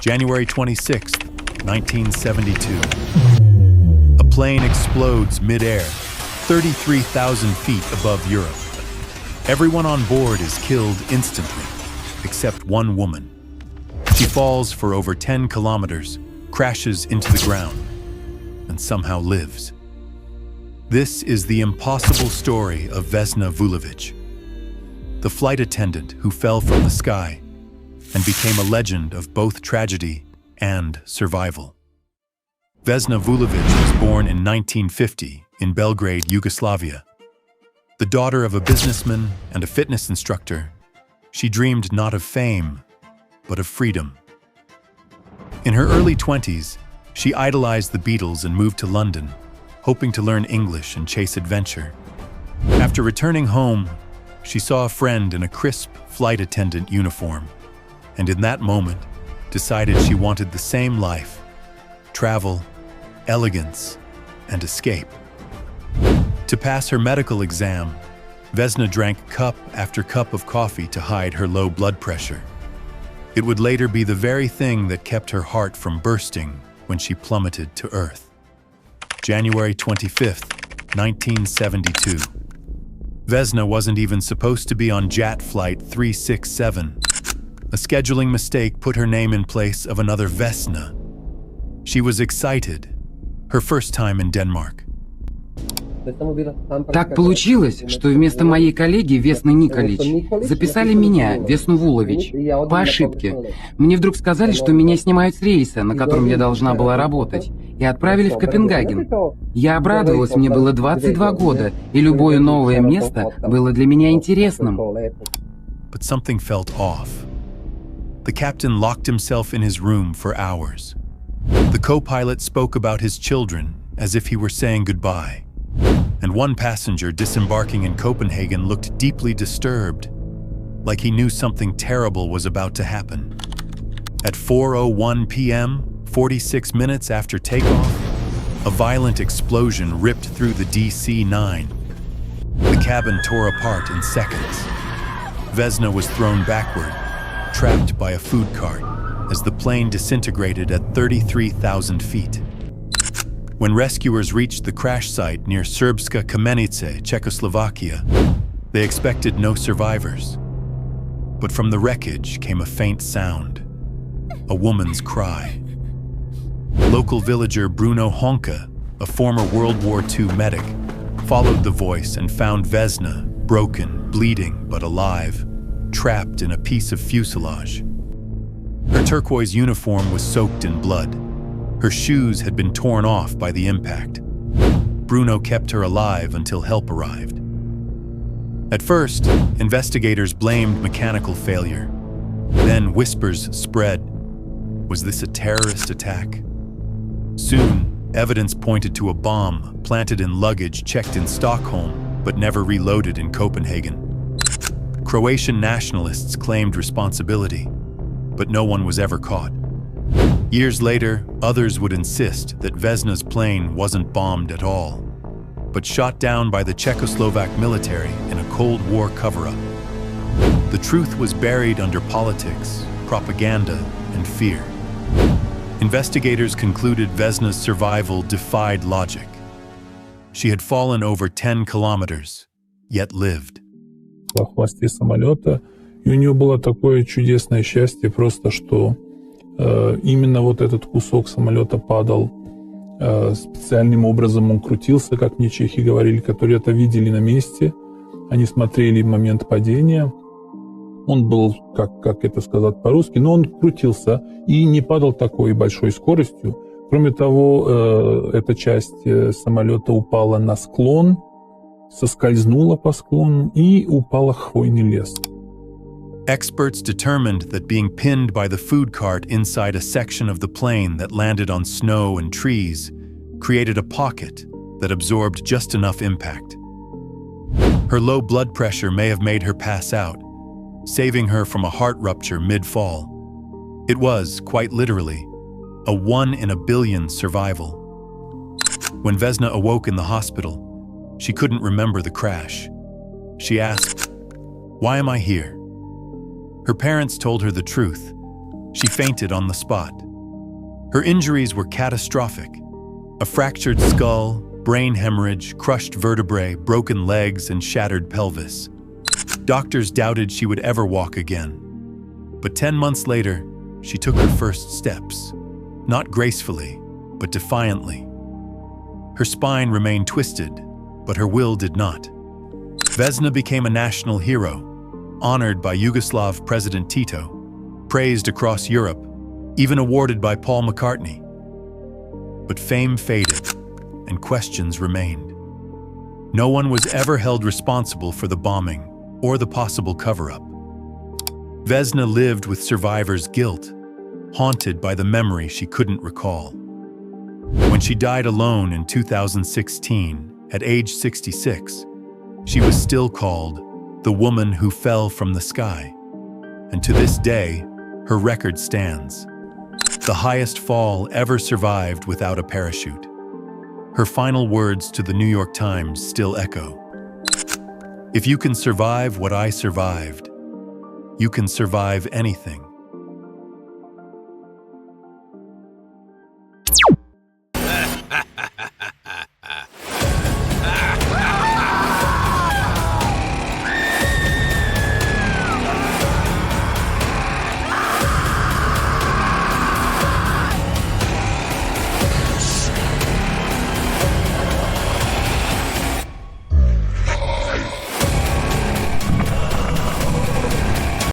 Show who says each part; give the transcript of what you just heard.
Speaker 1: January 26th, 1972. A plane explodes mid-air, 33,000 feet above Europe. Everyone on board is killed instantly, except one woman. She falls for over 10 kilometers, crashes into the ground, and somehow lives. This is the impossible story of Vesna Vulović, the flight attendant who fell from the sky and became a legend of both tragedy and survival. Vesna Vulović was born in 1950 in Belgrade, Yugoslavia. The daughter of a businessman and a fitness instructor, she dreamed not of fame, but of freedom. In her early 20s, she idolized the Beatles and moved to London, hoping to learn English and chase adventure. After returning home, she saw a friend in a crisp flight attendant uniform, and in that moment, decided she wanted the same life: travel, elegance, and escape. To pass her medical exam, Vesna drank cup after cup of coffee to hide her low blood pressure. It would later be the very thing that kept her heart from bursting when she plummeted to Earth. January 25th, 1972. Vesna wasn't even supposed to be on JAT Flight 367. A scheduling mistake put her name in place of another Vesna. She was excited. Her first time in Denmark.
Speaker 2: Так получилось, что вместо моей коллеги Весны Николич записали меня, Весну Вулович, по ошибке. Мне вдруг сказали, что меня снимают с рейса, на котором я должна была работать, и отправили в Копенгаген. Я обрадовалась, мне было 22 года, и любое новое место было для меня интересным.
Speaker 1: But something felt off. The captain locked himself in his room for hours. The co-pilot spoke about his children as if he were saying goodbye. And one passenger disembarking in Copenhagen looked deeply disturbed, like he knew something terrible was about to happen. At 4:01 p.m., 46 minutes after takeoff, a violent explosion ripped through the DC-9. The cabin tore apart in seconds. Vesna was thrown backward, trapped by a food cart, as the plane disintegrated at 33,000 feet. When rescuers reached the crash site near Srbska Kamenice, Czechoslovakia, they expected no survivors. But from the wreckage came a faint sound, a woman's cry. Local villager Bruno Honka, a former World War II medic, followed the voice and found Vesna, broken, bleeding, but alive, trapped in a piece of fuselage. Her turquoise uniform was soaked in blood. Her shoes had been torn off by the impact. Bruno kept her alive until help arrived. At first, investigators blamed mechanical failure. Then whispers spread. Was this a terrorist attack? Soon, evidence pointed to a bomb planted in luggage checked in Stockholm, but never reloaded in Copenhagen. Croatian nationalists claimed responsibility, but no one was ever caught. Years later, others would insist that Vesna's plane wasn't bombed at all, but shot down by the Czechoslovak military in a Cold War cover-up. The truth was buried under politics, propaganda, and fear. Investigators concluded Vesna's survival defied logic. She had fallen over 10 kilometers, yet lived.
Speaker 3: В хвосте самолета, и у нее было такое чудесное счастье, просто что именно вот этот кусок самолета падал специальным образом, он крутился, как мне чехи говорили, которые это видели на месте. Они смотрели в момент падения. Он был, как это сказать по-русски, но он крутился и не падал такой большой скоростью. Кроме того, эта часть самолета упала на склон, соскользнула по склону и упала в хвойный лес.
Speaker 1: Experts determined that being pinned by the food cart inside a section of the plane that landed on snow and trees created a pocket that absorbed just enough impact. Her low blood pressure may have made her pass out, saving her from a heart rupture mid-fall. It was, quite literally, a 1 in a billion survival. When Vesna awoke in the hospital, she couldn't remember the crash. She asked, "Why am I here?" Her parents told her the truth. She fainted on the spot. Her injuries were catastrophic. A fractured skull, brain hemorrhage, crushed vertebrae, broken legs, and shattered pelvis. Doctors doubted she would ever walk again. But 10 months later, she took her first steps. Not gracefully, but defiantly. Her spine remained twisted, but her will did not. Vesna became a national hero, honored by Yugoslav President Tito, praised across Europe, even awarded by Paul McCartney. But fame faded, and questions remained. No one was ever held responsible for the bombing or the possible cover-up. Vesna lived with survivors' guilt, haunted by the memory she couldn't recall. When she died alone in 2016, at age 66, she was still called the woman who fell from the sky. And to this day, her record stands. The highest fall ever survived without a parachute. Her final words to the New York Times still echo. If you can survive what I survived, you can survive anything.